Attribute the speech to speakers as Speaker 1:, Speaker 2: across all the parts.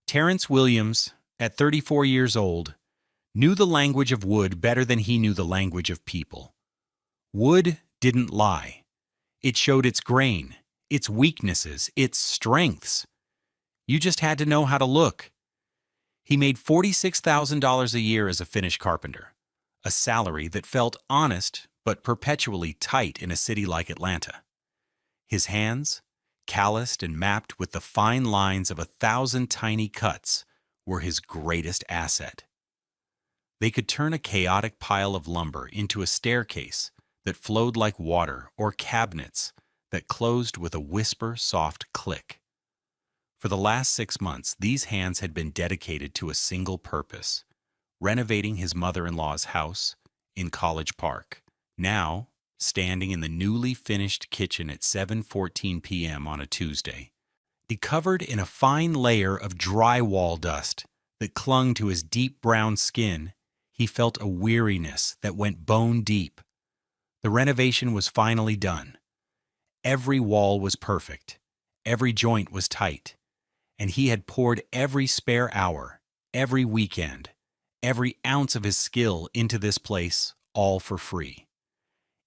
Speaker 1: Terrence Williams, at 34 years old, knew the language of wood better than he knew the language of people. Wood didn't lie. It showed its grain, its weaknesses, its strengths. You just had to know how to look. He made $46,000 a year as a finish carpenter, a salary that felt honest but perpetually tight in a city like Atlanta. His hands, calloused and mapped with the fine lines of 1,000 tiny cuts, were his greatest asset. They could turn a chaotic pile of lumber into a staircase that flowed like water or cabinets that closed with a whisper-soft click. For the last 6 months, these hands had been dedicated to a single purpose: renovating his mother-in-law's house in College Park. Now, standing in the newly finished kitchen at 7:14 p.m. on a Tuesday, covered in a fine layer of drywall dust that clung to his deep brown skin, he felt a weariness that went bone deep. The renovation was finally done. Every wall was perfect, every joint was tight, and he had poured every spare hour, every weekend, every ounce of his skill into this place, all for free.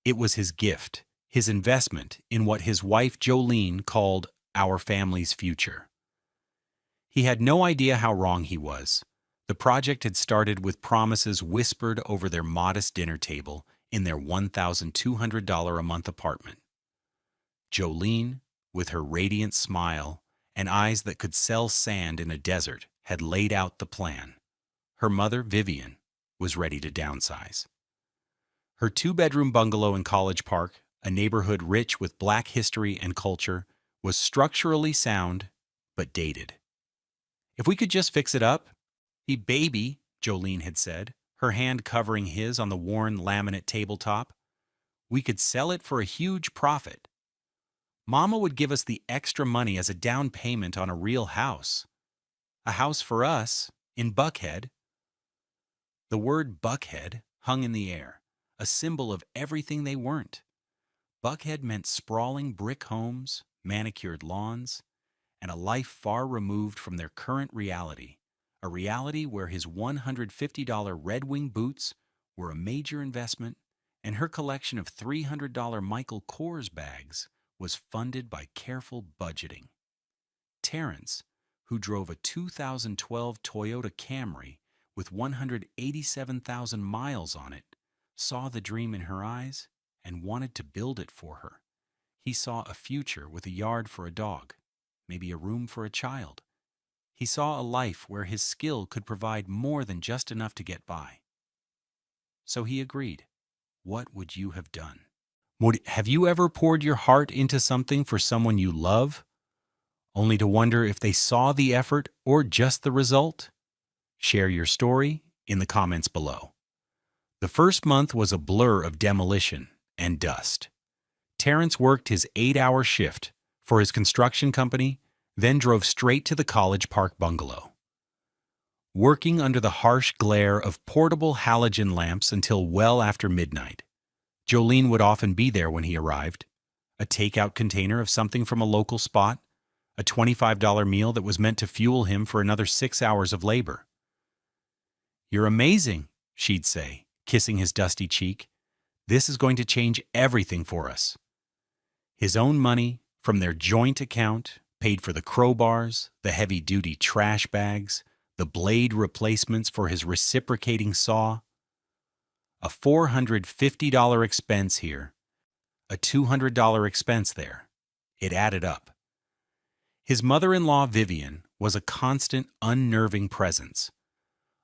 Speaker 1: It was his gift, his investment in what his wife Jolene called our family's future. He had no idea how wrong he was. The project had started with promises whispered over their modest dinner table in their $1,200 a month apartment. Jolene, with her radiant smile and eyes that could sell sand in a desert, had laid out the plan. Her mother, Vivian, was ready to downsize. Her 2-bedroom bungalow in College Park, a neighborhood rich with Black history and culture, was structurally sound but dated. "If we could just fix it up, baby," Jolene had said, her hand covering his on the worn laminate tabletop, "we could sell it for a huge profit. Mama would give us the extra money as a down payment on a real house. A house for us, in Buckhead." The word Buckhead hung in the air, a symbol of everything they weren't. Buckhead meant sprawling brick homes, manicured lawns, and a life far removed from their current reality, a reality where his $150 Red Wing boots were a major investment and her collection of $300 Michael Kors bags was funded by careful budgeting. Terrence, who drove a 2012 Toyota Camry with 187,000 miles on it, saw the dream in her eyes and wanted to build it for her. He saw a future with a yard for a dog, maybe a room for a child. He saw a life where his skill could provide more than just enough to get by. So he agreed. What would you have done? Have you ever poured your heart into something for someone you love, only to wonder if they saw the effort or just the result? Share your story in the comments below. The first month was a blur of demolition and dust. Terrence worked his 8-hour shift for his construction company, then drove straight to the College Park bungalow. Working under the harsh glare of portable halogen lamps until well after midnight, Jolene would often be there when he arrived. A takeout container of something from a local spot, a $25 meal that was meant to fuel him for another 6 hours of labor. "You're amazing," she'd say, kissing his dusty cheek. "This is going to change everything for us." His own money, from their joint account, paid for the crowbars, the heavy-duty trash bags, the blade replacements for his reciprocating saw. A $450 expense here, a $200 expense there. It added up. His mother-in-law, Vivian, was a constant, unnerving presence.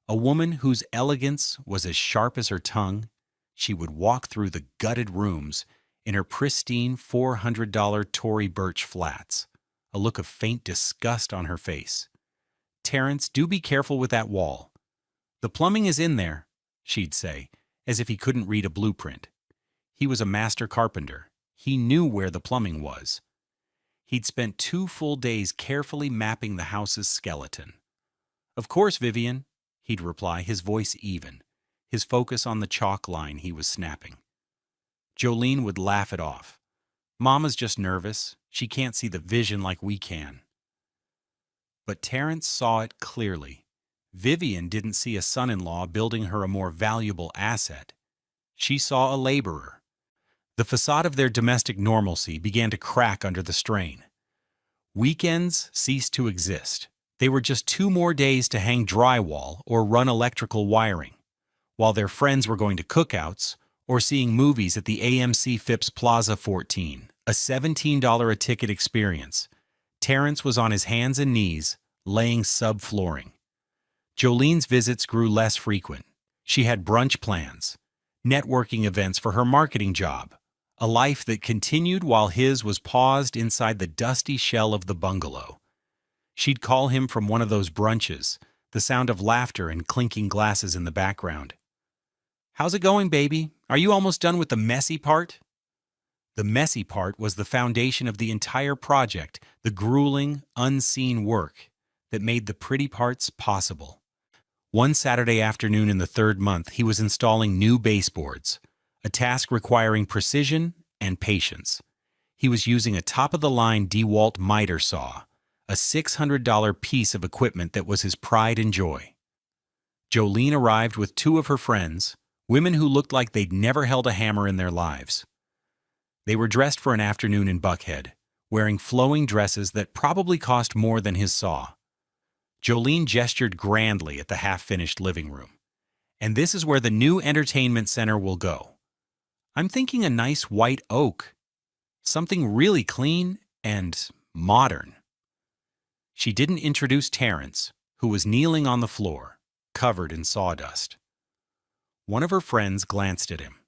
Speaker 1: A woman whose elegance was as sharp as her tongue. She would walk through the gutted rooms in her pristine $400 Tory Burch flats, a look of faint disgust on her face. "Terrence, do be careful with that wall. The plumbing is in there," she'd say, as if he couldn't read a blueprint. He was a master carpenter. He knew where the plumbing was. He'd spent 2 full days carefully mapping the house's skeleton. "Of course, Vivian," he'd reply, his voice even, his focus on the chalk line he was snapping. Jolene would laugh it off. "Mama's just nervous. She can't see the vision like we can." But Terrence saw it clearly. Vivian didn't see a son-in-law building her a more valuable asset. She saw a laborer. The facade of their domestic normalcy began to crack under the strain. Weekends ceased to exist. They were just 2 more days to hang drywall or run electrical wiring, while their friends were going to cookouts or seeing movies at the AMC Phipps Plaza 14, a $17 a ticket experience. Terrence was on his hands and knees, laying subflooring. Jolene's visits grew less frequent. She had brunch plans, networking events for her marketing job, a life that continued while his was paused inside the dusty shell of the bungalow. She'd call him from one of those brunches, the sound of laughter and clinking glasses in the background. "How's it going, baby? Are you almost done with the messy part?" The messy part was the foundation of the entire project, the grueling, unseen work that made the pretty parts possible. One Saturday afternoon in the 3rd month, he was installing new baseboards, a task requiring precision and patience. He was using a top-of-the-line DeWalt miter saw, a $600 piece of equipment that was his pride and joy. Jolene arrived with 2 of her friends, women who looked like they'd never held a hammer in their lives. They were dressed for an afternoon in Buckhead, wearing flowing dresses that probably cost more than his saw. Jolene gestured grandly at the half-finished living room. "And this is where the new entertainment center will go. I'm thinking a nice white oak. Something really clean and modern." She didn't introduce Terrence, who was kneeling on the floor, covered in sawdust. One of her friends glanced at him.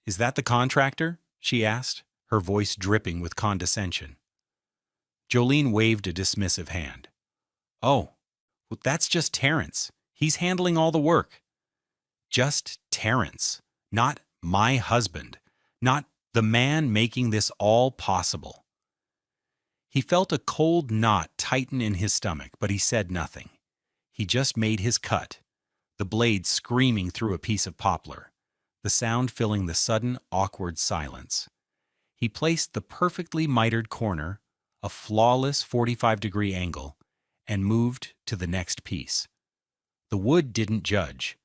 Speaker 1: "Is that the contractor?" she asked, her voice dripping with condescension. Jolene waved a dismissive hand. "Oh, well, that's just Terrence. He's handling all the work." Just Terrence, not my husband, not the man making this all possible. He felt a cold knot tighten in his stomach, but he said nothing. He just made his cut, the blade screaming through a piece of poplar, the sound filling the sudden, awkward silence. He placed the perfectly mitered corner, a flawless 45-degree angle, and moved to the next piece. The wood didn't judge.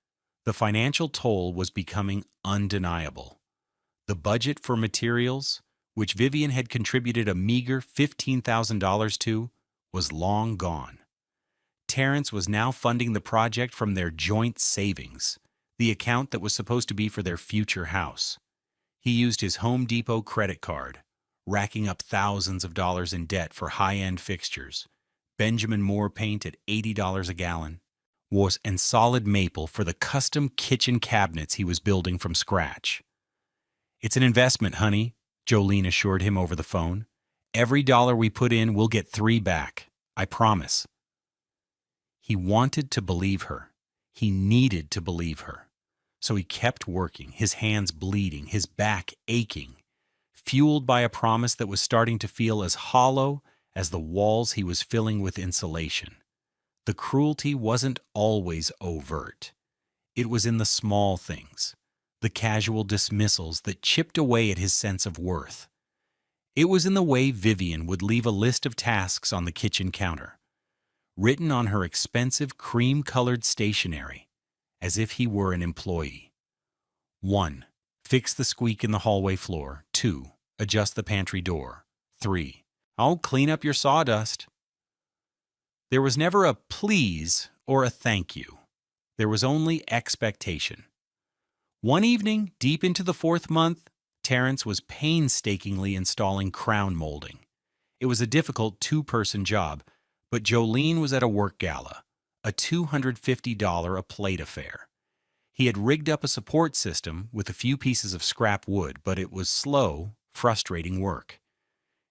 Speaker 1: The financial toll was becoming undeniable. The budget for materials, which Vivian had contributed a meager $15,000 to, was long gone. Terrence was now funding the project from their joint savings, the account that was supposed to be for their future house. He used his Home Depot credit card, racking up thousands of dollars in debt for high-end fixtures, Benjamin Moore paint at $80 a gallon, and solid maple for the custom kitchen cabinets he was building from scratch. "It's an investment, honey," Jolene assured him over the phone. "Every dollar we put in, we'll get 3 back. I promise." He wanted to believe her. He needed to believe her. So he kept working, his hands bleeding, his back aching, fueled by a promise that was starting to feel as hollow as the walls he was filling with insulation. The cruelty wasn't always overt. It was in the small things, the casual dismissals that chipped away at his sense of worth. It was in the way Vivian would leave a list of tasks on the kitchen counter, written on her expensive cream-colored stationery, as if he were an employee. 1. Fix the squeak in the hallway floor. 2. Adjust the pantry door. 3. "I'll clean up your sawdust." There was never a please or a thank you. There was only expectation. One evening, deep into the 4th month, Terrence was painstakingly installing crown molding. It was a difficult 2-person job, but Jolene was at a work gala, a $250 a plate affair. He had rigged up a support system with a few pieces of scrap wood, but it was slow, frustrating work.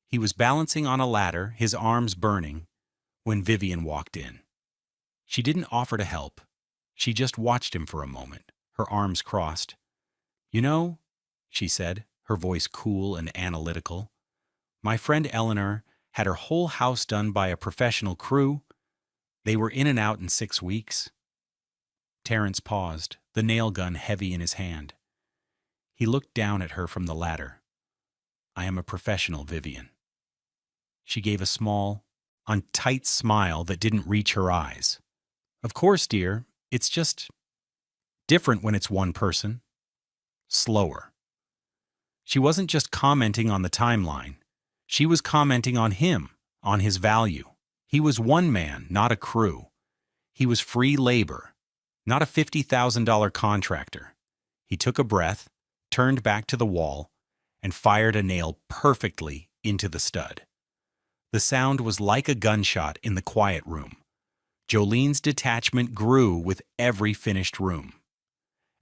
Speaker 1: He was balancing on a ladder, his arms burning, when Vivian walked in. She didn't offer to help. She just watched him for a moment, her arms crossed. "You know," she said, her voice cool and analytical, "my friend Eleanor had her whole house done by a professional crew. They were in and out in 6 weeks." Terrence paused, the nail gun heavy in his hand. He looked down at her from the ladder. "I am a professional, Vivian." She gave a small, on tight smile that didn't reach her eyes. Of course, dear, it's just different when it's one person. Slower. She wasn't just commenting on the timeline. She was commenting on him, on his value. He was one man, not a crew. He was free labor, not a $50,000 contractor. He took a breath, turned back to the wall, and fired a nail perfectly into the stud. The sound was like a gunshot in the quiet room. Jolene's detachment grew with every finished room.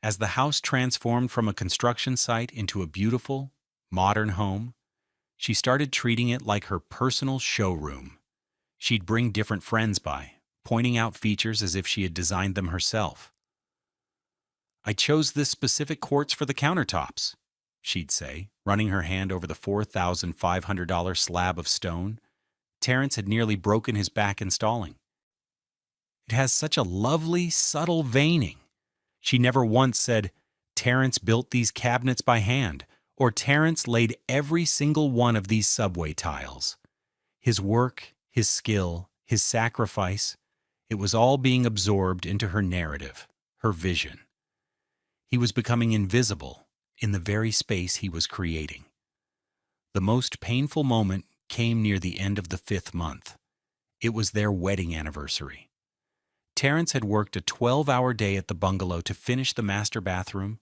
Speaker 1: As the house transformed from a construction site into a beautiful, modern home, she started treating it like her personal showroom. She'd bring different friends by, pointing out features as if she had designed them herself. "I chose this specific quartz for the countertops," she'd say, running her hand over the $4,500 slab of stone Terrence had nearly broken his back installing. "It has such a lovely, subtle veining." She never once said, "Terrence built these cabinets by hand," or "Terrence laid every single one of these subway tiles." His work, his skill, his sacrifice, it was all being absorbed into her narrative, her vision. He was becoming invisible in the very space he was creating. The most painful moment came near the end of the 5th month. It was their wedding anniversary. Terrence had worked a 12-hour day at the bungalow to finish the master bathroom,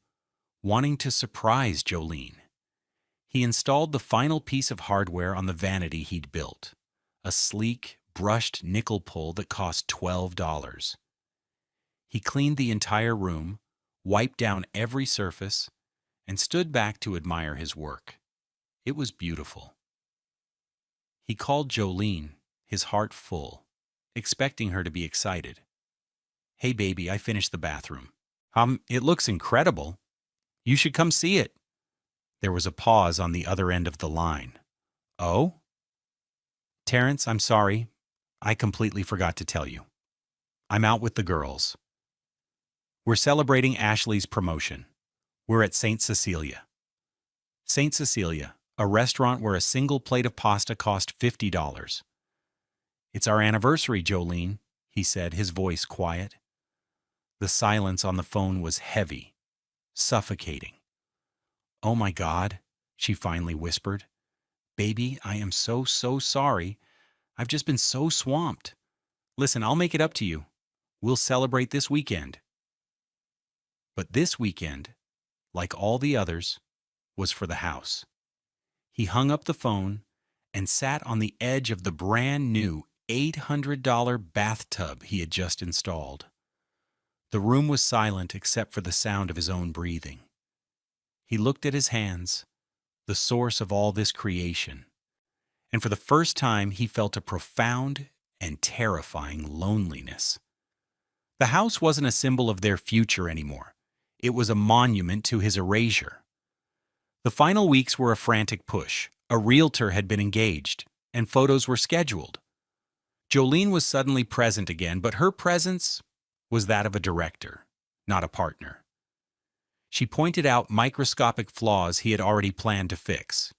Speaker 1: wanting to surprise Jolene. He installed the final piece of hardware on the vanity he'd built, a sleek, brushed nickel pull that cost $12. He cleaned the entire room, wiped down every surface, and stood back to admire his work. It was beautiful. He called Jolene, his heart full, expecting her to be excited. "Hey baby, I finished the bathroom. It looks incredible. You should come see it." There was a pause on the other end of the line. "Oh?" "Terrence, I'm sorry. I completely forgot to tell you. I'm out with the girls. We're celebrating Ashley's promotion. We're at St. Cecilia." St. Cecilia, a restaurant where a single plate of pasta cost $50. "It's our anniversary, Jolene," he said, his voice quiet. The silence on the phone was heavy, suffocating. "Oh my God," she finally whispered. "Baby, I am so sorry. I've just been so swamped. Listen, I'll make it up to you. We'll celebrate this weekend." But this weekend, like all the others, was for the house. He hung up the phone and sat on the edge of the brand new $800 bathtub he had just installed. The room was silent except for the sound of his own breathing. He looked at his hands, the source of all this creation, and for the first time he felt a profound and terrifying loneliness. The house wasn't a symbol of their future anymore. It was a monument to his erasure. The final weeks were a frantic push. A realtor had been engaged, and photos were scheduled. Jolene was suddenly present again, but her presence was that of a director, not a partner. She pointed out microscopic flaws he had already planned to fix.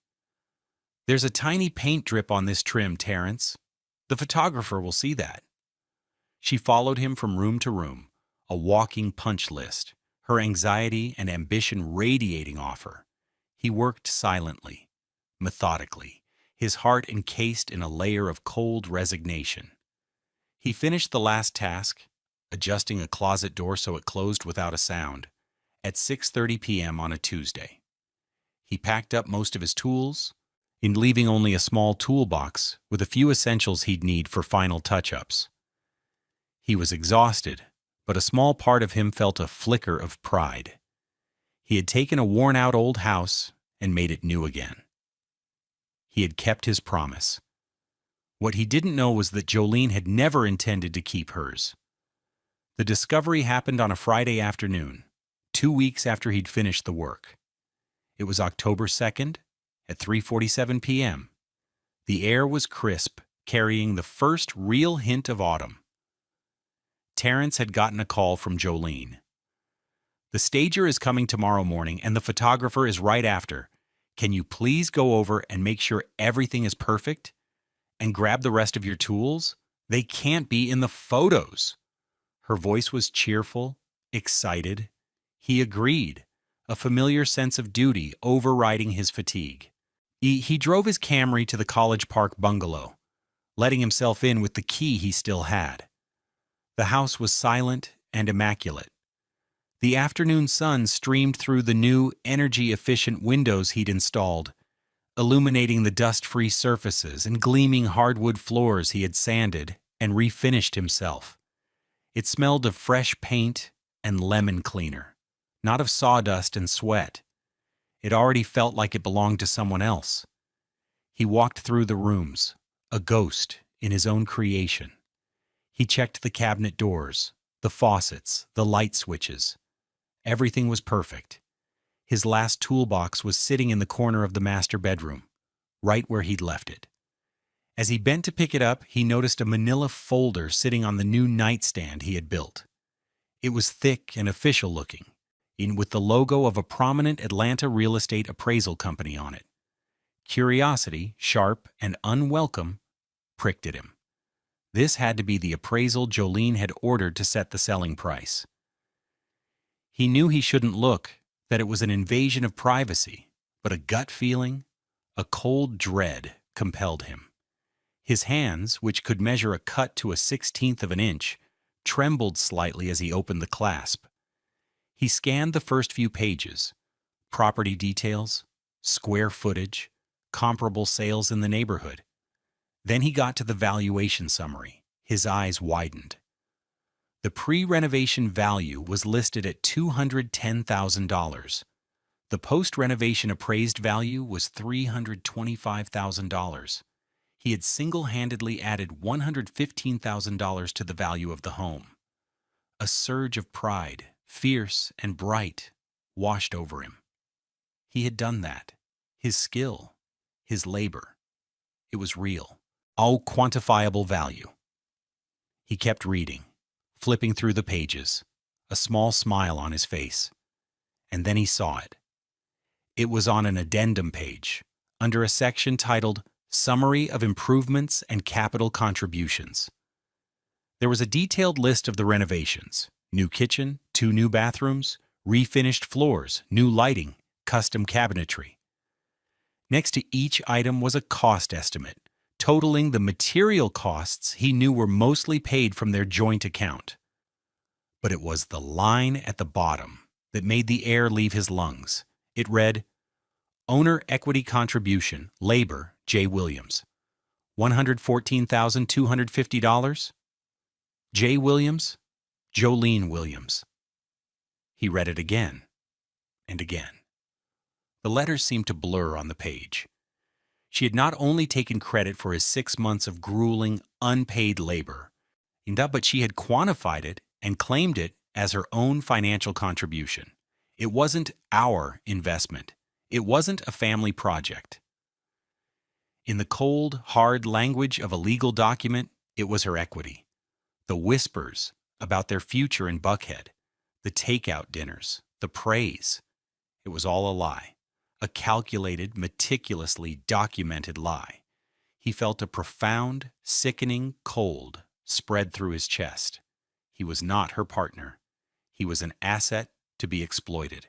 Speaker 1: "There's a tiny paint drip on this trim, Terrence. The photographer will see that." She followed him from room to room, a walking punch list, her anxiety and ambition radiating off her. He worked silently, methodically, his heart encased in a layer of cold resignation. He finished the last task, adjusting a closet door so it closed without a sound, at 6:30 p.m. on a Tuesday. He packed up most of his tools, leaving only a small toolbox with a few essentials he'd need for final touch-ups. He was exhausted, but a small part of him felt a flicker of pride. He had taken a worn-out old house and made it new again. He had kept his promise. What he didn't know was that Jolene had never intended to keep hers. The discovery happened on a Friday afternoon, 2 weeks after he'd finished the work. It was October 2nd at 3:47 p.m. The air was crisp, carrying the first real hint of autumn. Terrence had gotten a call from Jolene. "The stager is coming tomorrow morning and the photographer is right after. Can you please go over and make sure everything is perfect? and grab the rest of your tools? They can't be in the photos." Her voice was cheerful, excited. He agreed, a familiar sense of duty overriding his fatigue. He drove his Camry to the College Park bungalow, letting himself in with the key he still had. The house was silent and immaculate. The afternoon sun streamed through the new, energy-efficient windows he'd installed, illuminating the dust-free surfaces and gleaming hardwood floors he had sanded and refinished himself. It smelled of fresh paint and lemon cleaner, not of sawdust and sweat. It already felt like it belonged to someone else. He walked through the rooms, a ghost in his own creation. He checked the cabinet doors, the faucets, the light switches. Everything was perfect. His last toolbox was sitting in the corner of the master bedroom, right where he'd left it. As he bent to pick it up, he noticed a manila folder sitting on the new nightstand he had built. It was thick and official looking, with the logo of a prominent Atlanta real estate appraisal company on it. Curiosity, sharp and unwelcome, pricked at him. This had to be the appraisal Jolene had ordered to set the selling price. He knew he shouldn't look, that it was an invasion of privacy, but a gut feeling, a cold dread, compelled him. His hands, which could measure a cut to a 16th of an inch, trembled slightly as he opened the clasp. He scanned the first few pages: property details, square footage, comparable sales in the neighborhood. Then he got to the valuation summary. His eyes widened. The pre-renovation value was listed at $210,000. The post-renovation appraised value was $325,000. He had single-handedly added $115,000 to the value of the home. A surge of pride, fierce and bright, washed over him. He had done that. His skill, his labor. It was real. All quantifiable value. He kept reading, flipping through the pages, a small smile on his face. And then he saw it. It was on an addendum page, under a section titled Summary of Improvements and Capital Contributions. There was a detailed list of the renovations: new kitchen, 2 new bathrooms, refinished floors, new lighting, custom cabinetry. Next to each item was a cost estimate, totaling the material costs he knew were mostly paid from their joint account. But it was the line at the bottom that made the air leave his lungs. It read, Owner Equity Contribution, Labor, J. Williams, $114,250. J. Williams, Jolene Williams. He read it again and again. The letters seemed to blur on the page. She had not only taken credit for his 6 months of grueling, unpaid labor, but she had quantified it and claimed it as her own financial contribution. It wasn't our investment. It wasn't a family project. In the cold, hard language of a legal document, it was her equity. The whispers about their future in Buckhead, the takeout dinners, the praise. It was all a lie. A calculated, meticulously documented lie. He felt a profound, sickening cold spread through his chest. He was not her partner. He was an asset to be exploited.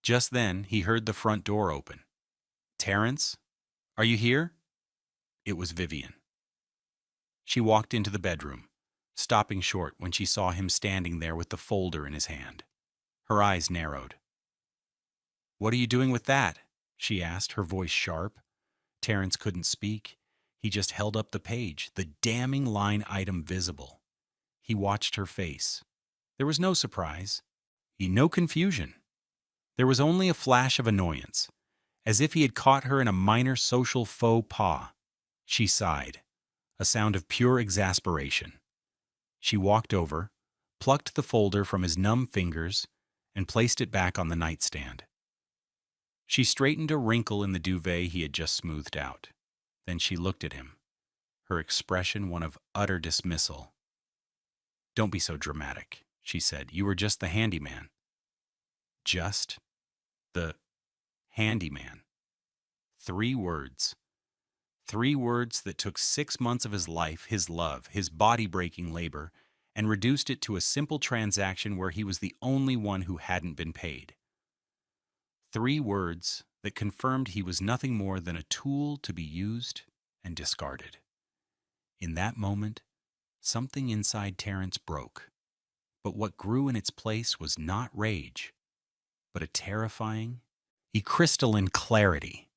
Speaker 1: Just then, he heard the front door open. "Terrence, are you here?" It was Vivian. She walked into the bedroom, stopping short when she saw him standing there with the folder in his hand. Her eyes narrowed. "What are you doing with that?" she asked, her voice sharp. Terrence couldn't speak. He just held up the page, the damning line item visible. He watched her face. There was no surprise, no confusion. There was only a flash of annoyance, as if he had caught her in a minor social faux pas. She sighed, a sound of pure exasperation. She walked over, plucked the folder from his numb fingers, and placed it back on the nightstand. She straightened a wrinkle in the duvet he had just smoothed out. Then she looked at him, her expression one of utter dismissal. "Don't be so dramatic," she said. "You were just the handyman." Just the handyman. 3 words. 3 words that took 6 months of his life, his love, his body-breaking labor, and reduced it to a simple transaction where he was the only one who hadn't been paid. 3 words that confirmed he was nothing more than a tool to be used and discarded. In that moment, something inside Terrence broke. But what grew in its place was not rage, but a terrifying, crystalline clarity.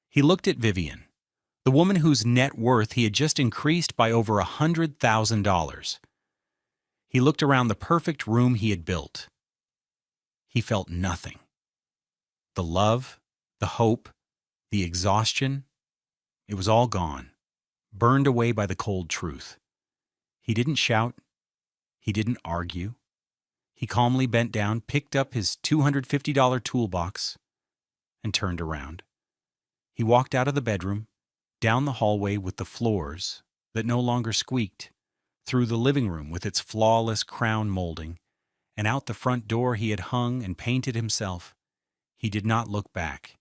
Speaker 1: He looked at Vivian, the woman whose net worth he had just increased by over $100,000. He looked around the perfect room he had built. He felt nothing. The love, the hope, the exhaustion, it was all gone, burned away by the cold truth. He didn't shout. He didn't argue. He calmly bent down, picked up his $250 toolbox, and turned around. He walked out of the bedroom, down the hallway with the floors that no longer squeaked, through the living room with its flawless crown molding, and out the front door he had hung and painted himself. He did not look back.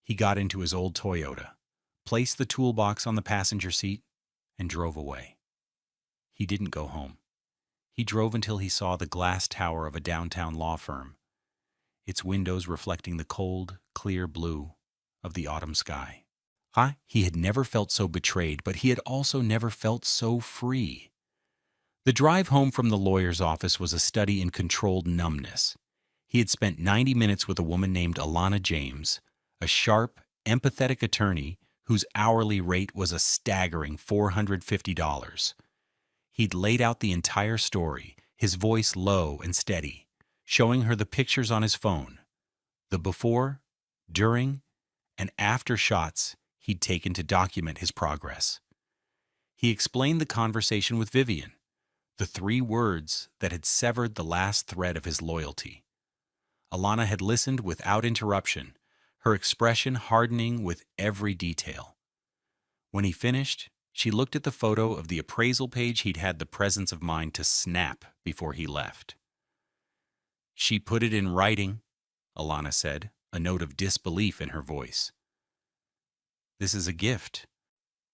Speaker 1: He got into his old Toyota, placed the toolbox on the passenger seat, and drove away. He didn't go home. He drove until he saw the glass tower of a downtown law firm, its windows reflecting the cold, clear blue of the autumn sky. He had never felt so betrayed, but he had also never felt so free. The drive home from the lawyer's office was a study in controlled numbness. He had spent 90 minutes with a woman named Alana James, a sharp, empathetic attorney whose hourly rate was a staggering $450. He'd laid out the entire story, his voice low and steady, showing her the pictures on his phone, the before, during, and after shots he'd taken to document his progress. He explained the conversation with Vivian, the 3 words that had severed the last thread of his loyalty. Alana had listened without interruption, her expression hardening with every detail. When he finished, she looked at the photo of the appraisal page he'd had the presence of mind to snap before he left. She put it in writing, Alana said, a note of disbelief in her voice. This is a gift.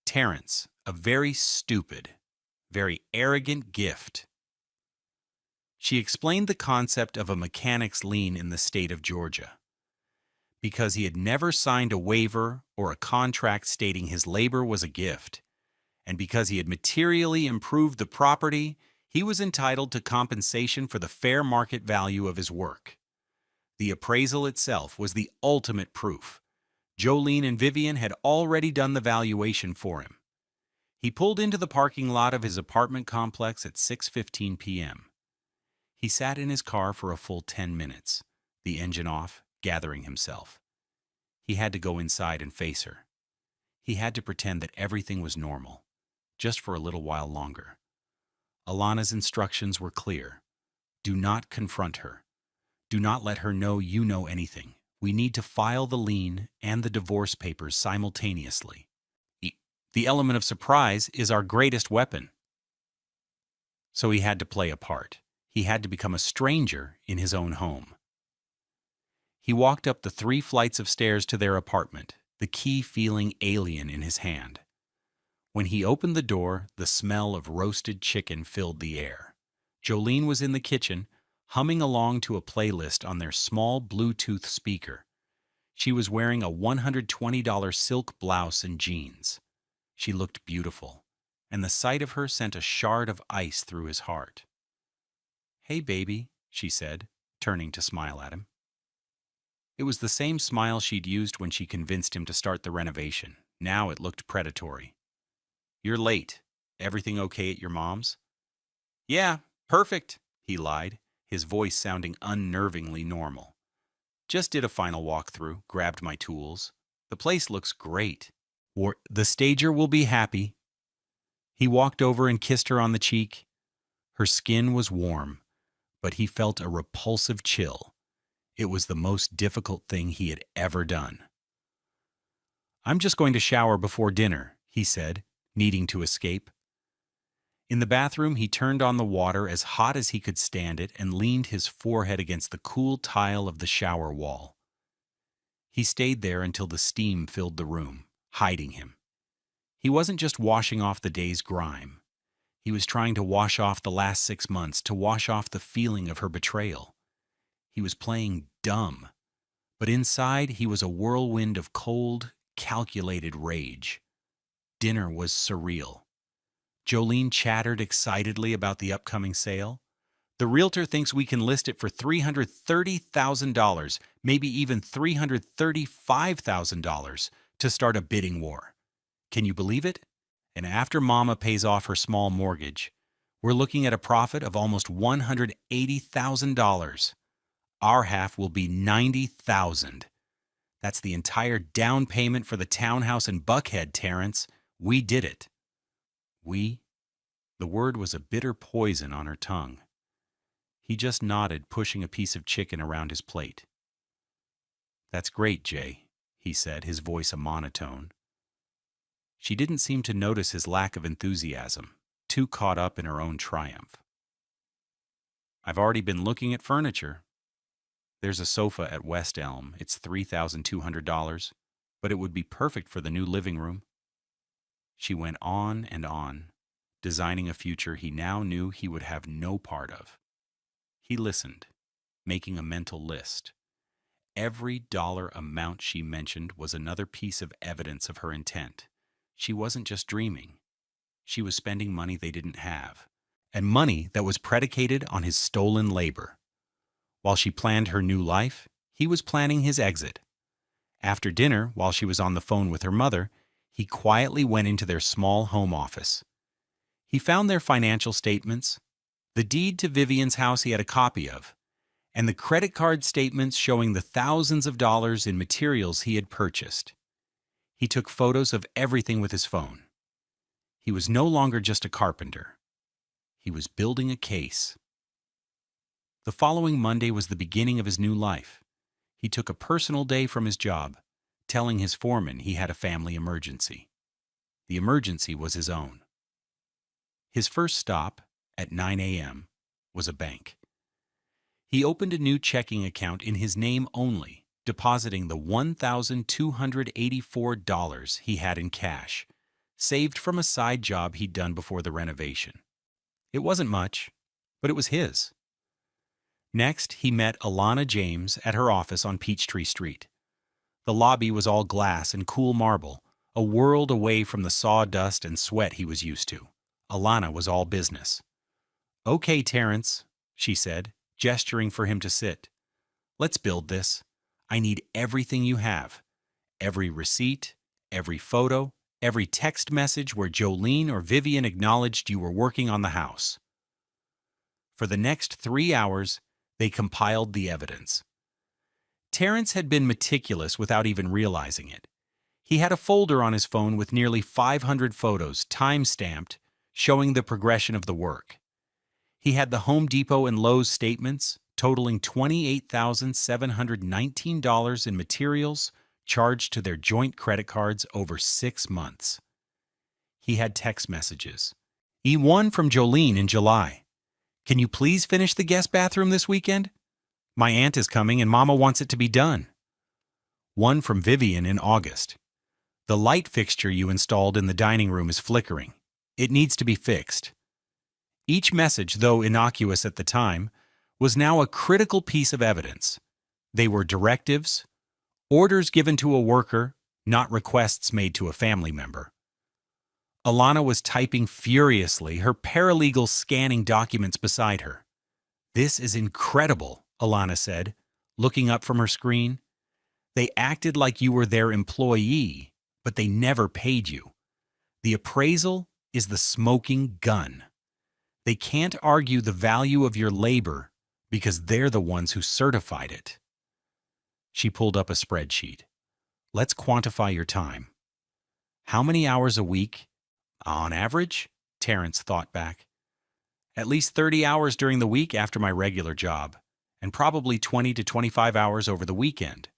Speaker 1: Terrence, a very stupid, very arrogant gift. She explained the concept of a mechanic's lien in the state of Georgia. Because he had never signed a waiver or a contract stating his labor was a gift, and because he had materially improved the property, he was entitled to compensation for the fair market value of his work. The appraisal itself was the ultimate proof. Jolene and Vivian had already done the valuation for him. He pulled into the parking lot of his apartment complex at 6:15 p.m. He sat in his car for a full 10 minutes, the engine off, gathering himself. He had to go inside and face her. He had to pretend that everything was normal, just for a little while longer. Alana's instructions were clear. Do not confront her. Do not let her know you know anything. We need to file the lien and the divorce papers simultaneously. The element of surprise is our greatest weapon. So he had to play a part. He had to become a stranger in his own home. He walked up the 3 flights of stairs to their apartment, the key feeling alien in his hand. When he opened the door, the smell of roasted chicken filled the air. Jolene was in the kitchen, humming along to a playlist on their small Bluetooth speaker. She was wearing a $120 silk blouse and jeans. She looked beautiful, and the sight of her sent a shard of ice through his heart. "Hey, baby," she said, turning to smile at him. It was the same smile she'd used when she convinced him to start the renovation. Now it looked predatory. "You're late. Everything okay at your mom's?" "Yeah, perfect," he lied, his voice sounding unnervingly normal. "Just did a final walkthrough, grabbed my tools. The place looks great. The stager will be happy." He walked over and kissed her on the cheek. Her skin was warm, but he felt a repulsive chill. It was the most difficult thing he had ever done. "I'm just going to shower before dinner," he said, needing to escape. In the bathroom, he turned on the water as hot as he could stand it and leaned his forehead against the cool tile of the shower wall. He stayed there until the steam filled the room, hiding him. He wasn't just washing off the day's grime. He was trying to wash off the last 6 months, to wash off the feeling of her betrayal. He was playing dumb, but inside he was a whirlwind of cold, calculated rage. Dinner was surreal. Jolene chattered excitedly about the upcoming sale. The realtor thinks we can list it for $330,000, maybe even $335,000, to start a bidding war. Can you believe it? And after Mama pays off her small mortgage, we're looking at a profit of almost $180,000. Our half will be $90,000. That's the entire down payment for the townhouse in Buckhead, Terrence. We did it. We? The word was a bitter poison on her tongue. He just nodded, pushing a piece of chicken around his plate. That's great, Jay, he said, his voice a monotone. She didn't seem to notice his lack of enthusiasm, too caught up in her own triumph. I've already been looking at furniture. There's a sofa at West Elm. It's $3,200, but it would be perfect for the new living room. She went on and on, designing a future he now knew he would have no part of. He listened, making a mental list. Every dollar amount she mentioned was another piece of evidence of her intent. She wasn't just dreaming. She was spending money they didn't have, and money that was predicated on his stolen labor. While she planned her new life, he was planning his exit. After dinner, while she was on the phone with her mother, he quietly went into their small home office. He found their financial statements, the deed to Vivian's house he had a copy of, and the credit card statements showing the thousands of dollars in materials he had purchased. He took photos of everything with his phone. He was no longer just a carpenter. He was building a case. The following Monday was the beginning of his new life. He took a personal day from his job, telling his foreman he had a family emergency. The emergency was his own. His first stop, at 9 a.m., was a bank. He opened a new checking account in his name only, depositing the $1,284 he had in cash, saved from a side job he'd done before the renovation. It wasn't much, but it was his. Next, he met Alana James at her office on Peachtree Street. The lobby was all glass and cool marble, a world away from the sawdust and sweat he was used to. Alana was all business. "Okay, Terrence," she said, gesturing for him to sit. "Let's build this. I need everything you have. Every receipt, every photo, every text message where Jolene or Vivian acknowledged you were working on the house." For the next 3 hours, they compiled the evidence. Terrence had been meticulous without even realizing it. He had a folder on his phone with nearly 500 photos, time-stamped, showing the progression of the work. He had the Home Depot and Lowe's statements, totaling $28,719 in materials charged to their joint credit cards over 6 months. He had text messages. E1 from Jolene in July. "Can you please finish the guest bathroom this weekend? My aunt is coming and Mama wants it to be done." One from Vivian in August. "The light fixture you installed in the dining room is flickering. It needs to be fixed." Each message, though innocuous at the time, was now a critical piece of evidence. They were directives, orders given to a worker, not requests made to a family member. Alana was typing furiously, her paralegal scanning documents beside her. "This is incredible," Alana said, looking up from her screen. "They acted like you were their employee, but they never paid you. The appraisal is the smoking gun. They can't argue the value of your labor because they're the ones who certified it." She pulled up a spreadsheet. "Let's quantify your time. How many hours a week? On average?" Terrence thought back. "At least 30 hours during the week after my regular job, and probably 20 to 25 hours over the weekend.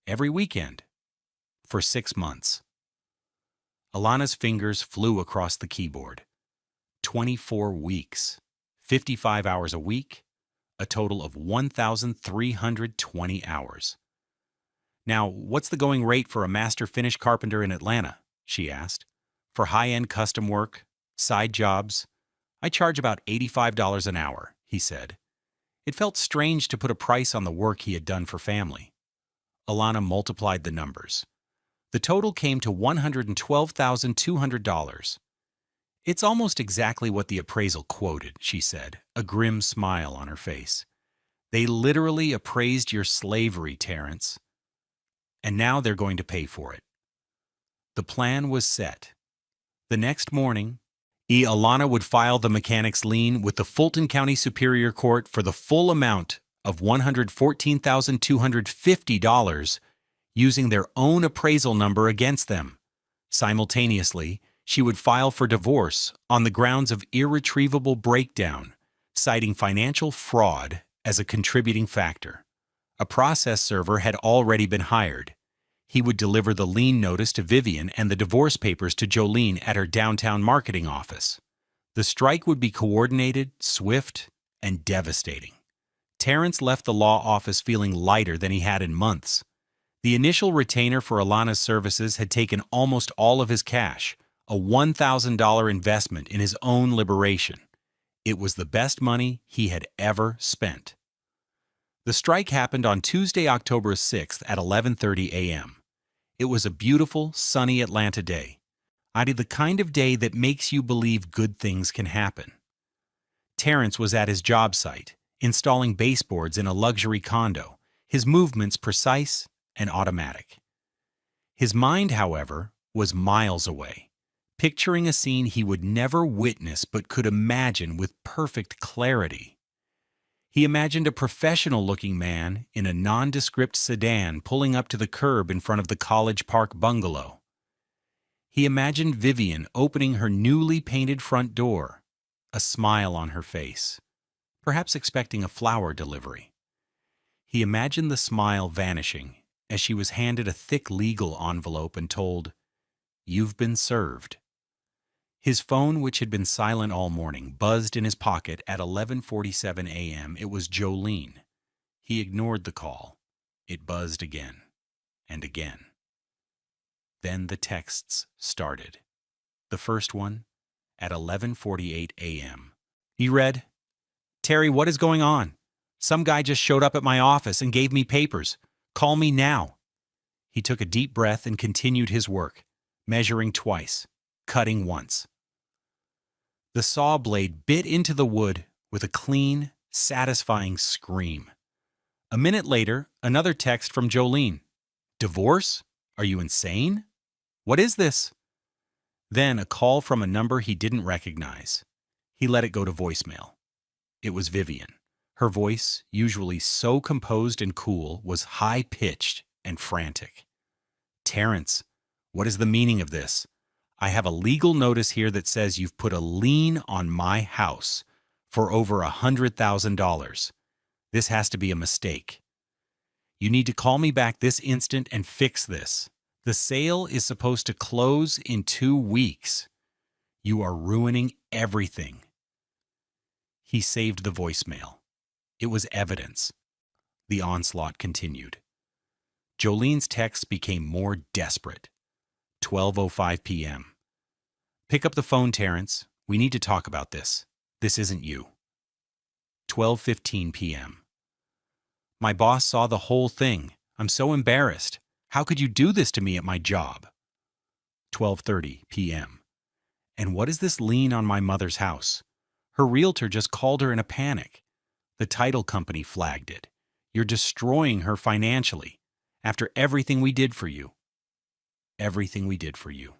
Speaker 1: Every weekend. For 6 months. Alana's fingers flew across the keyboard. 24 weeks. 55 hours a week. A total of 1,320 hours. "Now, what's the going rate for a master finish carpenter in Atlanta?" she asked. For high-end custom work, side jobs, I charge about $85 an hour, he said. It felt strange to put a price on the work he had done for family. Alana multiplied the numbers. The total came to $112,200. It's almost exactly what the appraisal quoted, she said, a grim smile on her face. They literally appraised your slavery, Terrence. And now they're going to pay for it. The plan was set. The next morning, Alana would file the mechanic's lien with the Fulton County Superior Court for the full amount of $114,250 using their own appraisal number against them. Simultaneously, she would file for divorce on the grounds of irretrievable breakdown, citing financial fraud as a contributing factor. A process server had already been hired. He would deliver the lien notice to Vivian and the divorce papers to Jolene at her downtown marketing office. The strike would be coordinated, swift, and devastating. Terrence left the law office feeling lighter than he had in months. The initial retainer for Alana's services had taken almost all of his cash, a $1,000 investment in his own liberation. It was the best money he had ever spent. The strike happened on Tuesday, October 6th at 11:30 a.m. It was a beautiful, sunny Atlanta day. The kind of day that makes you believe good things can happen. Terrence was at his job site, installing baseboards in a luxury condo, his movements precise and automatic. His mind, however, was miles away, picturing a scene he would never witness but could imagine with perfect clarity. He imagined a professional-looking man in a nondescript sedan pulling up to the curb in front of the College Park bungalow. He imagined Vivian opening her newly painted front door, a smile on her face, perhaps expecting a flower delivery. He imagined the smile vanishing as she was handed a thick legal envelope and told, "You've been served." His phone, which had been silent all morning, buzzed in his pocket at 11:47 a.m. It was Jolene. He ignored the call. It buzzed again and again. Then the texts started. The first one at 11:48 a.m. He read, "Terry, what is going on? Some guy just showed up at my office and gave me papers. Call me now." He took a deep breath and continued his work, measuring twice, cutting once. The saw blade bit into the wood with a clean, satisfying scream. A minute later, another text from Jolene. "Divorce? Are you insane? What is this?" Then a call from a number he didn't recognize. He let it go to voicemail. It was Vivian. Her voice, usually so composed and cool, was high-pitched and frantic. "Terrence, what is the meaning of this? I have a legal notice here that says you've put a lien on my house for over $100,000. This has to be a mistake. You need to call me back this instant and fix this. The sale is supposed to close in 2 weeks. You are ruining everything." He saved the voicemail. It was evidence. The onslaught continued. Jolene's texts became more desperate. 12:05 p.m. "Pick up the phone, Terrence. We need to talk about this. This isn't you." 12:15 p.m. "My boss saw the whole thing. I'm so embarrassed. How could you do this to me at my job?" 12:30 p.m. "And what is this lien on my mother's house? Her realtor just called her in a panic. The title company flagged it. You're destroying her financially after everything we did for you." Everything we did for you.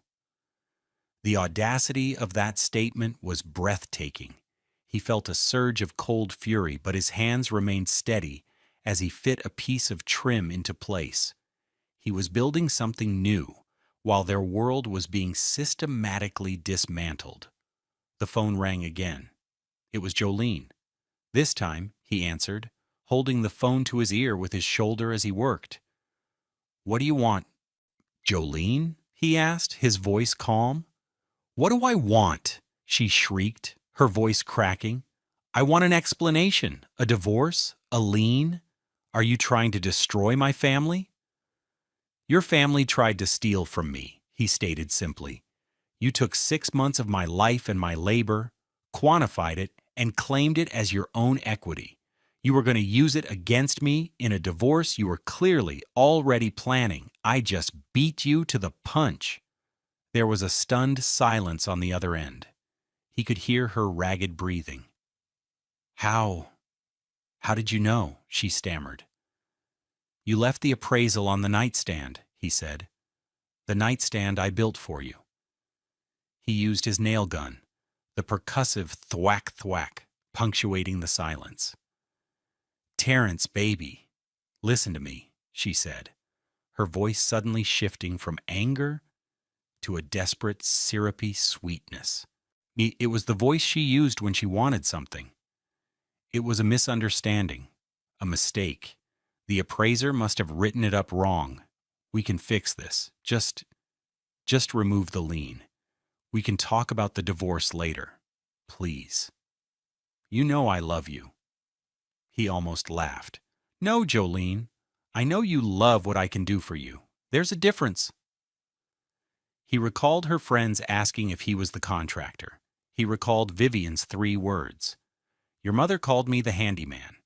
Speaker 1: The audacity of that statement was breathtaking. He felt a surge of cold fury, but his hands remained steady as he fit a piece of trim into place. He was building something new, while their world was being systematically dismantled. The phone rang again. It was Jolene. This time, he answered, holding the phone to his ear with his shoulder as he worked. "What do you want?" "Jolene?" he asked, his voice calm. "What do I want?" she shrieked, her voice cracking. "I want an explanation, a divorce, a lien. Are you trying to destroy my family?" "Your family tried to steal from me," he stated simply. You took 6 months of my life and my labor, quantified it, and claimed it as your own equity. You were going to use it against me in a divorce you were clearly already planning. I just beat you to the punch." There was a stunned silence on the other end. He could hear her ragged breathing. How did you know?" she stammered. "You left the appraisal on the nightstand," he said. "The nightstand I built for you." He used his nail gun, the percussive thwack-thwack, punctuating the silence. "Terrence, baby, listen to me," she said, her voice suddenly shifting from anger to a desperate, syrupy sweetness. It was the voice she used when she wanted something. "It was a misunderstanding, a mistake. The appraiser must have written it up wrong. We can fix this. Just remove the lien. We can talk about the divorce later. Please. You know I love you." He almost laughed. "No, Jolene. I know you love what I can do for you. There's a difference." He recalled her friends asking if he was the contractor. He recalled Vivian's 3 words. "Your mother called me the handyman,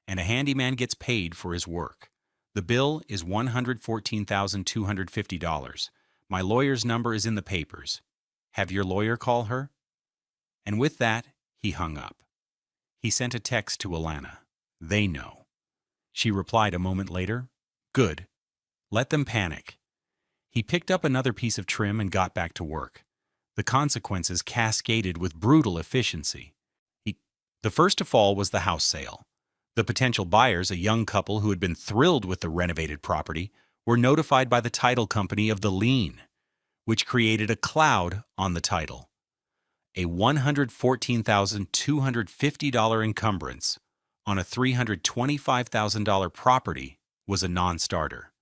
Speaker 1: and a handyman gets paid for his work. The bill is $114,250. My lawyer's number is in the papers. Have your lawyer call her?" And with that, he hung up. He sent a text to Alana. "They know." She replied a moment later, "Good. Let them panic." He picked up another piece of trim and got back to work. The consequences cascaded with brutal efficiency. The first to fall was the house sale. The potential buyers, a young couple who had been thrilled with the renovated property, were notified by the title company of the lien, which created a cloud on the title. A $114,250 encumbrance on a $325,000 property was a non-starter.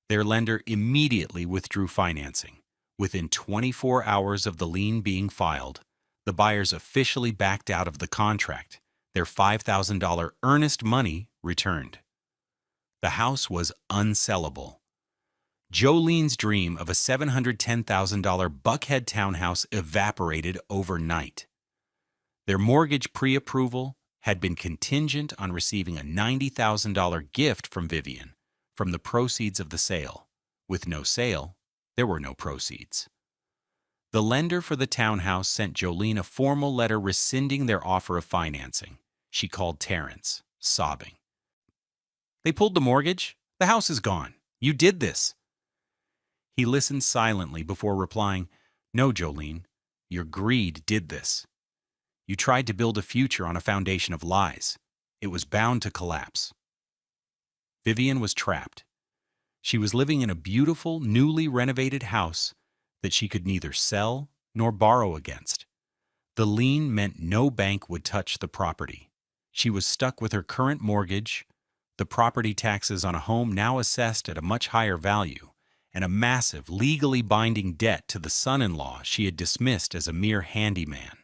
Speaker 1: Their lender immediately withdrew financing. Within 24 hours of the lien being filed, the buyers officially backed out of the contract, their $5,000 earnest money returned. The house was unsellable. Jolene's dream of a $710,000 Buckhead townhouse evaporated overnight. Their mortgage pre-approval had been contingent on receiving a $90,000 gift from Vivian from the proceeds of the sale. With no sale, there were no proceeds. The lender for the townhouse sent Jolene a formal letter rescinding their offer of financing. She called Terrence, sobbing. "They pulled the mortgage. The house is gone. You did this." He listened silently before replying, "No, Jolene, your greed did this. You tried to build a future on a foundation of lies. It was bound to collapse." Vivian was trapped. She was living in a beautiful, newly renovated house that she could neither sell nor borrow against. The lien meant no bank would touch the property. She was stuck with her current mortgage, the property taxes on a home now assessed at a much higher value, and a massive, legally binding debt to the son-in-law she had dismissed as a mere handyman.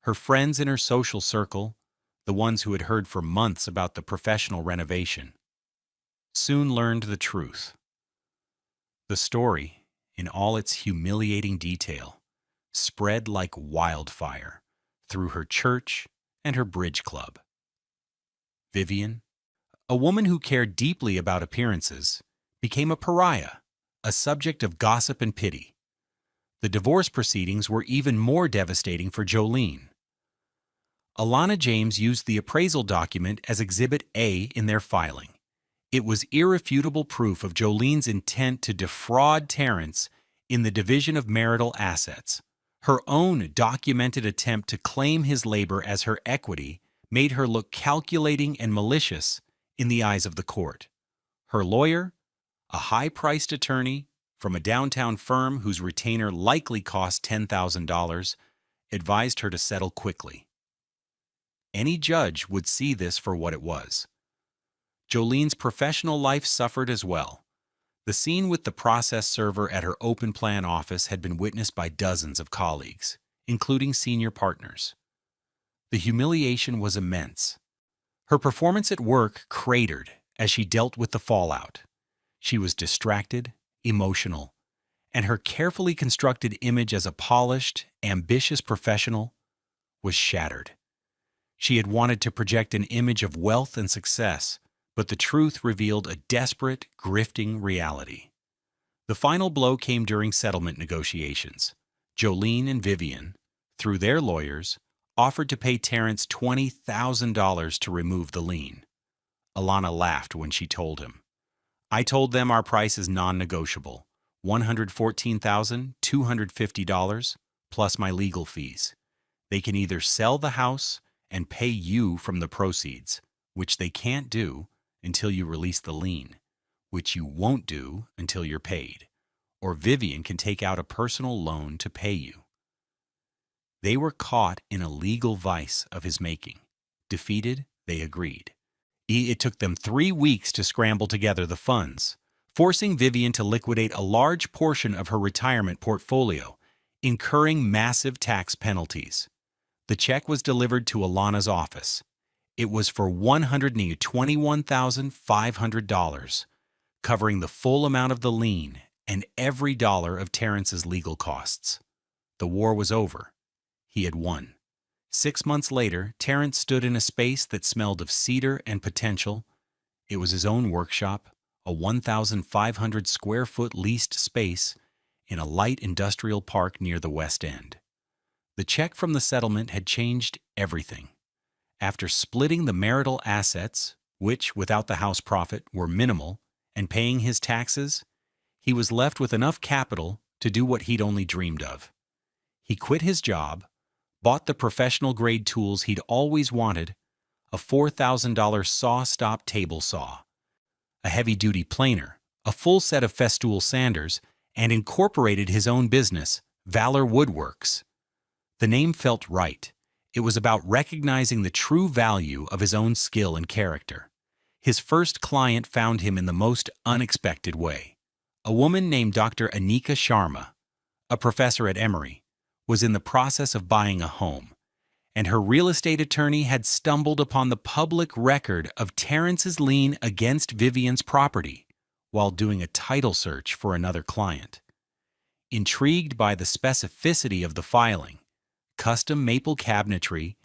Speaker 1: Her friends in her social circle, the ones who had heard for months about the professional renovation, soon learned the truth. The story, in all its humiliating detail, spread like wildfire through her church and her bridge club. Vivian, a woman who cared deeply about appearances, became a pariah, a subject of gossip and pity. The divorce proceedings were even more devastating for Jolene. Alana James used the appraisal document as Exhibit A in their filing. It was irrefutable proof of Jolene's intent to defraud Terrence in the division of marital assets. Her own documented attempt to claim his labor as her equity made her look calculating and malicious in the eyes of the court. Her lawyer, a high-priced attorney from a downtown firm whose retainer likely cost $10,000, advised her to settle quickly. Any judge would see this for what it was. Jolene's professional life suffered as well. The scene with the process server at her open plan office had been witnessed by dozens of colleagues, including senior partners. The humiliation was immense. Her performance at work cratered as she dealt with the fallout. She was distracted, emotional, and her carefully constructed image as a polished, ambitious professional was shattered. She had wanted to project an image of wealth and success, but the truth revealed a desperate, grifting reality. The final blow came during settlement negotiations. Jolene and Vivian, through their lawyers, offered to pay Terrence $20,000 to remove the lien. Alana laughed when she told him. "I told them our price is non-negotiable, $114,250 plus my legal fees. They can either sell the house and pay you from the proceeds, which they can't do until you release the lien, which you won't do until you're paid, or Vivian can take out a personal loan to pay you." They were caught in a legal vice of his making. Defeated, they agreed. It took them 3 weeks to scramble together the funds, forcing Vivian to liquidate a large portion of her retirement portfolio, incurring massive tax penalties. The check was delivered to Alana's office. It was for $121,500, covering the full amount of the lien and every dollar of Terrence's legal costs. The war was over. He had won. 6 months later, Terrence stood in a space that smelled of cedar and potential. It was his own workshop, a 1,500 square foot leased space in a light industrial park near the West End. The check from the settlement had changed everything. After splitting the marital assets, which, without the house profit, were minimal, and paying his taxes, he was left with enough capital to do what he'd only dreamed of. He quit his job, bought the professional-grade tools he'd always wanted, a $4,000 saw-stop table saw, a heavy-duty planer, a full set of Festool sanders, and incorporated his own business, Valor Woodworks. The name felt right. It was about recognizing the true value of his own skill and character. His first client found him in the most unexpected way. A woman named Dr. Anika Sharma, a professor at Emory, was in the process of buying a home, and her real estate attorney had stumbled upon the public record of Terrence's lien against Vivian's property while doing a title search for another client. Intrigued by the specificity of the filing, custom maple cabinetry,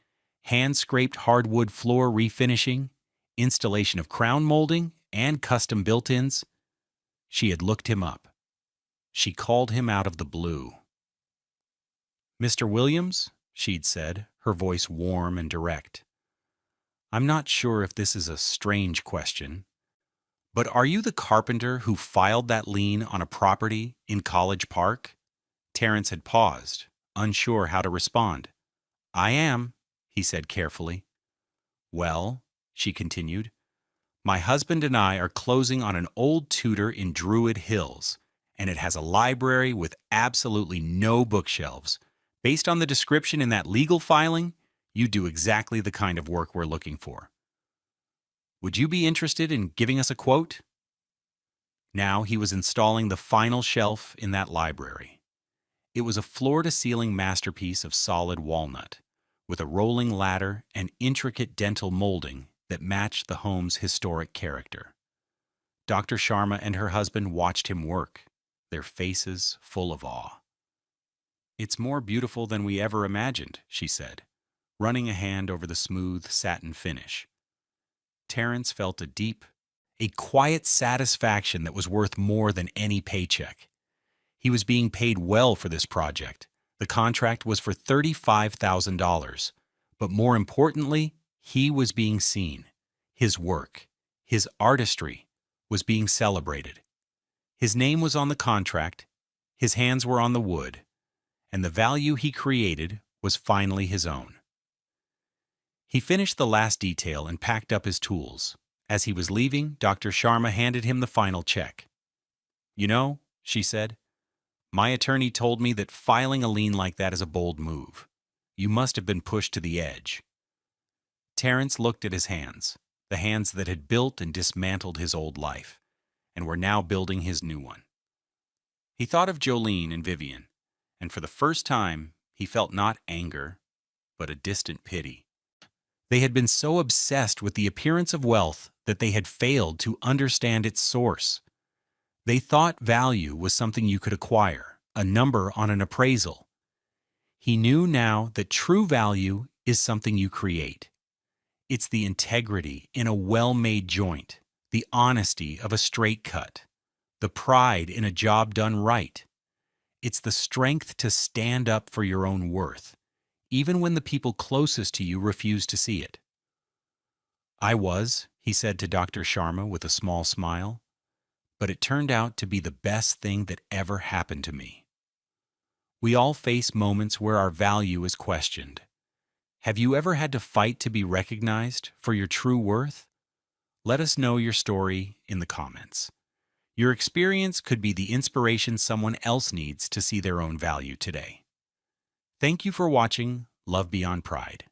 Speaker 1: hand-scraped hardwood floor refinishing, installation of crown molding, and custom built-ins, she had looked him up. She called him out of the blue. "Mr. Williams," she'd said, her voice warm and direct, "I'm not sure if this is a strange question, but are you the carpenter who filed that lien on a property in College Park?" Terrence had paused, unsure how to respond. "I am," he said carefully. "Well," she continued, "my husband and I are closing on an old Tudor in Druid Hills, and it has a library with absolutely no bookshelves. Based on the description in that legal filing, you do exactly the kind of work we're looking for. Would you be interested in giving us a quote?" Now he was installing the final shelf in that library. It was a floor-to-ceiling masterpiece of solid walnut, with a rolling ladder and intricate dental molding that matched the home's historic character. Dr. Sharma and her husband watched him work, their faces full of awe. "It's more beautiful than we ever imagined," she said, running a hand over the smooth satin finish. Terrence felt a quiet satisfaction that was worth more than any paycheck. He was being paid well for this project. The contract was for $35,000, but more importantly, he was being seen. His work, his artistry, was being celebrated. His name was on the contract, his hands were on the wood, and the value he created was finally his own. He finished the last detail and packed up his tools. As he was leaving, Dr. Sharma handed him the final check. "You know," she said, "my attorney told me that filing a lien like that is a bold move. You must have been pushed to the edge." Terrence looked at his hands, the hands that had built and dismantled his old life, and were now building his new one. He thought of Jolene and Vivian, and for the first time, he felt not anger, but a distant pity. They had been so obsessed with the appearance of wealth that they had failed to understand its source. They thought value was something you could acquire, a number on an appraisal. He knew now that true value is something you create. It's the integrity in a well-made joint, the honesty of a straight cut, the pride in a job done right. It's the strength to stand up for your own worth, even when the people closest to you refuse to see it. He said to Dr. Sharma with a small smile, but it turned out to be the best thing that ever happened to me. We all face moments where our value is questioned. Have you ever had to fight to be recognized for your true worth? Let us know your story in the comments. Your experience could be the inspiration someone else needs to see their own value today. Thank you for watching Love Beyond Pride.